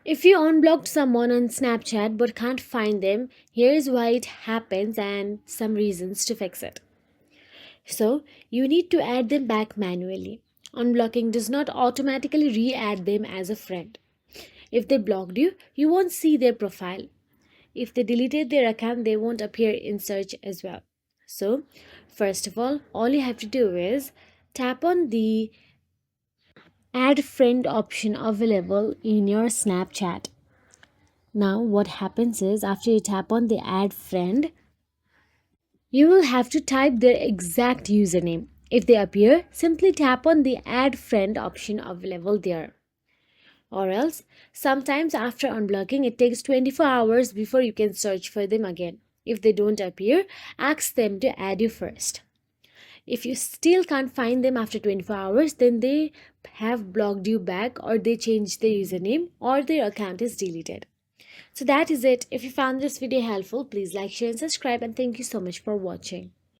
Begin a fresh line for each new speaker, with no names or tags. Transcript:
If you unblocked someone on Snapchat but can't find them, here's why it happens and some reasons to fix it. So, you need to add them back manually. Unblocking does not automatically re add them as a friend. If they blocked you, you won't see their profile. If they deleted their account, they won't appear in search as well. So, first of all you have to do is tap on the add friend option available in your Snapchat. Now, what happens is after you tap on the add friend, you will have to type their exact username. If they appear, simply tap on the add friend option available there. Or else, sometimes after unblocking, it takes 24 hours before you can search for them again. If they don't appear, ask them to add you first. If you still can't find them after 24 hours, then they have blocked you back, or they changed their username, or their account is deleted. So that is it. If you found this video helpful, please like, share and subscribe, and thank you so much for watching.